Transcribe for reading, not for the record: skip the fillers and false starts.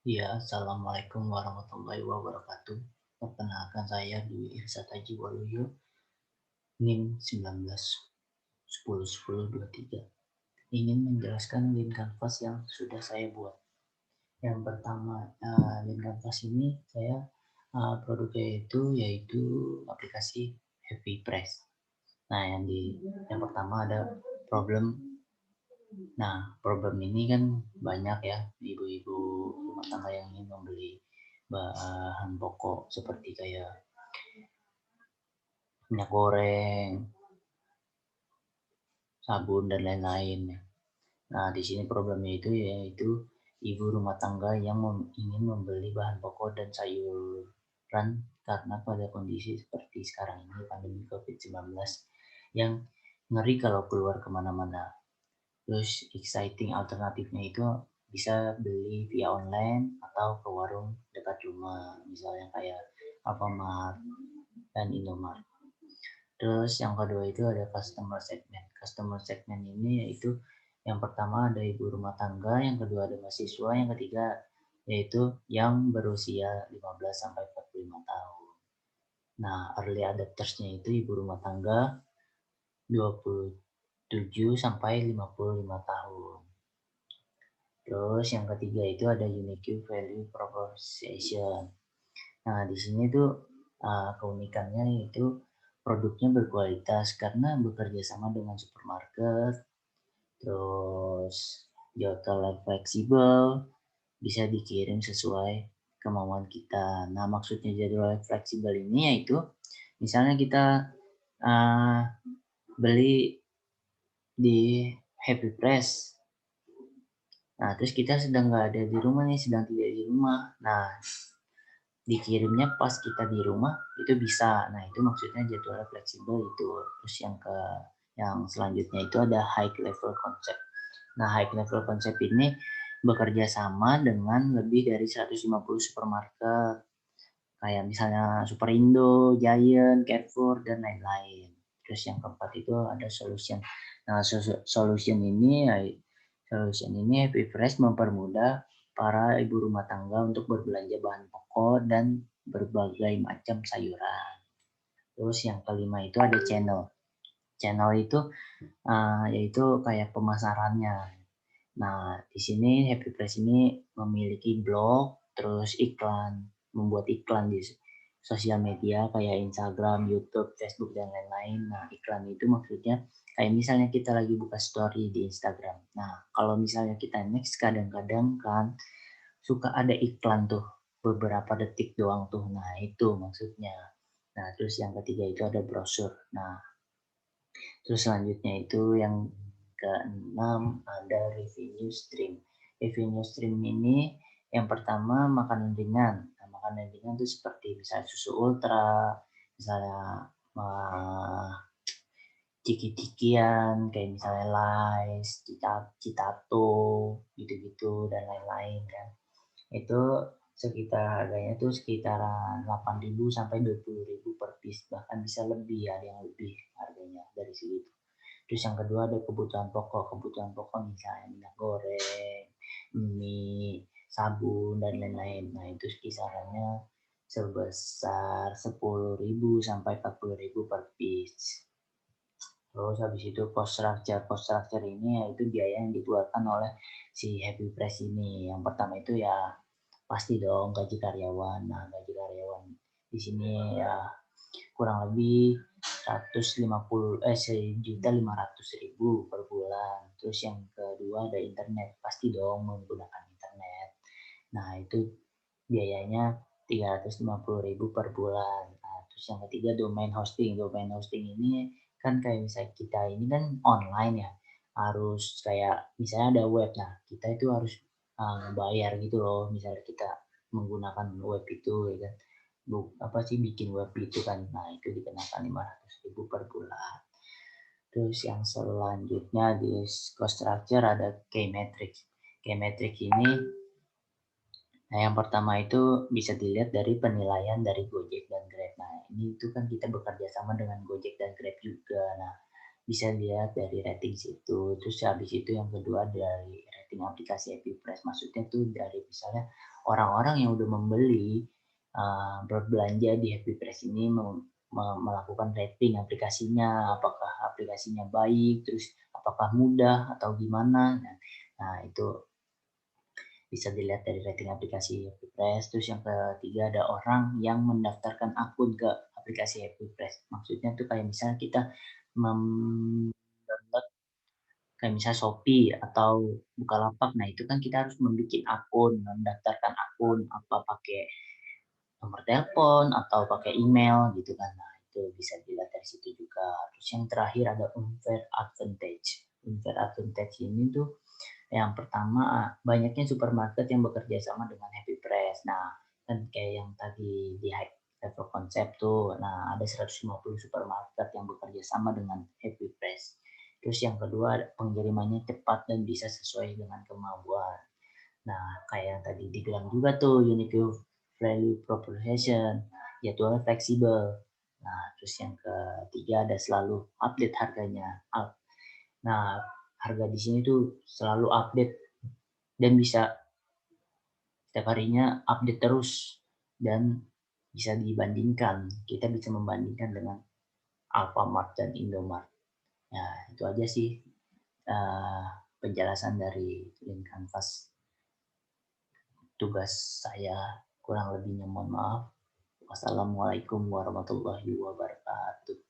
Iya, assalamualaikum warahmatullahi wabarakatuh. Perkenalkan saya Dwi Irsat Haji Waluyo, NIM 19 10 10 23. Ingin menjelaskan link kanvas yang sudah saya buat. Yang pertama, link kanvas ini saya produknya yaitu aplikasi Happy Press. Nah, yang pertama ada problem. Nah, problem ini kan banyak ya ibu-ibu rumah tangga yang ingin membeli bahan pokok seperti kayak minyak goreng, sabun dan lain-lain. Nah, di sini problemnya yaitu ibu rumah tangga yang ingin membeli bahan pokok dan sayuran karena pada kondisi seperti sekarang ini pandemi COVID-19 yang ngeri kalau keluar kemana-mana. Terus exciting alternatifnya itu bisa beli via online atau ke warung dekat rumah, misalnya kayak Alfamart dan Indomart. Terus yang kedua itu ada customer segment. Customer segment ini yaitu yang pertama ada ibu rumah tangga, yang kedua ada mahasiswa, yang ketiga yaitu yang berusia 15 sampai 45 tahun. Nah, early adopters-nya itu ibu rumah tangga 27 sampai 55 tahun. Terus yang ketiga itu ada unique value proposition. Nah, di sini tuh keunikannya itu produknya berkualitas karena bekerja sama dengan supermarket, terus jadwal fleksibel, bisa dikirim sesuai kemauan kita. Nah, maksudnya jadwal fleksibel ini yaitu misalnya kita uh, beli di Happy Press. Nah, terus kita sedang nggak ada di rumah nih, sedang tidak di rumah. Nah, dikirimnya pas kita di rumah itu bisa. Nah, itu maksudnya jadwal fleksibel itu. Terus yang selanjutnya itu ada high level concept. Nah, high level concept ini bekerja sama dengan lebih dari 150 supermarket kayak misalnya Superindo, Giant, Carrefour dan lain-lain. Terus yang keempat itu ada solution. Nah, solution ini Happy Fresh mempermudah para ibu rumah tangga untuk berbelanja bahan pokok dan berbagai macam sayuran. Terus yang kelima itu ada channel. Channel itu yaitu kayak pemasarannya. Nah, di sini Happy Press ini memiliki blog, terus membuat iklan di sosial media kayak Instagram, YouTube, Facebook, dan lain-lain. Nah, iklan itu maksudnya kayak misalnya kita lagi buka story di Instagram. Nah, kalau misalnya kita next kadang-kadang kan suka ada iklan tuh beberapa detik doang tuh. Nah, itu maksudnya. Nah, terus yang ketiga itu ada brosur. Nah, terus selanjutnya itu yang keenam ada revenue stream. Revenue stream ini yang pertama makanan ringan. Nah, makanan ringan itu seperti misalnya susu ultra, misalnya uh, ciki-cikian kayak misalnya Lays, Citato, gitu-gitu dan lain-lain kan. Itu sekitar harganya tuh sekitaran 8.000 sampai 20.000 per piece, bahkan bisa lebih, ada yang lebih harganya dari segitu. Terus yang kedua ada kebutuhan pokok misalnya minyak goreng, mie, sabun dan lain-lain. Nah, itu kisarannya sebesar 10.000 sampai 40.000 per piece. Terus habis itu cost structure ini yaitu biaya yang dikeluarkan oleh si Happy Press ini. Yang pertama itu ya pasti dong gaji karyawan. Nah, gaji karyawan di sini ya kurang lebih 1.500.000 per bulan. Terus yang kedua ada internet, pasti dong menggunakan internet. Nah, itu biayanya 350.000 per bulan. Nah, terus yang ketiga domain hosting. Domain hosting ini kan kayak misalnya kita ini kan online ya, harus kayak misalnya ada web. Nah, kita itu harus bayar gitu loh, misalnya kita menggunakan web itu ya kan. Apa sih bikin web itu kan. Nah, itu dikenakan 500.000 per bulan. Terus yang selanjutnya di cost structure ada key metric. Key metric ini Nah, yang pertama itu bisa dilihat dari penilaian dari Gojek dan Grab. Nah, ini itu kan kita bekerja sama dengan Gojek dan Grab juga. Nah, bisa lihat dari rating situ. Terus habis itu yang kedua dari rating aplikasi Happy Price, maksudnya tuh dari misalnya orang-orang yang udah membeli, berbelanja di Happy Price ini melakukan rating aplikasinya, apakah aplikasinya baik, terus apakah mudah atau gimana. Nah itu bisa dilihat dari rating aplikasi Happy Price. Terus yang ketiga ada orang yang mendaftarkan akun ke aplikasi Happy Price. Maksudnya tuh kayak misalnya kita download kayak misalnya Shopee atau Bukalapak. Nah, itu kan kita harus membuat akun, mendaftarkan akun, apa pakai nomor telepon atau pakai email gitu kan. Nah, itu bisa dilihat dari situ juga. Terus yang terakhir ada unfair advantage. Unfair advantage ini tuh yang pertama, banyaknya supermarket yang bekerja sama dengan Happy Press. Nah, kan kayak yang tadi di level konsep tuh, nah ada 150 supermarket yang bekerja sama dengan Happy Press. Terus yang kedua, pengirimannya cepat dan bisa sesuai dengan kemauan. Nah, kayak yang tadi dibilang juga tuh, unique value proposition, jadwalnya fleksibel. Nah, terus yang ketiga ada selalu update harganya. Nah, harga di sini tuh selalu update dan bisa setiap harinya update terus dan bisa dibandingkan. Kita bisa membandingkan dengan Alfamart dan Indomart. Ya, itu aja sih uh, penjelasan dari Link Canvas. Tugas saya, kurang lebihnya mohon maaf. Wassalamualaikum warahmatullahi wabarakatuh.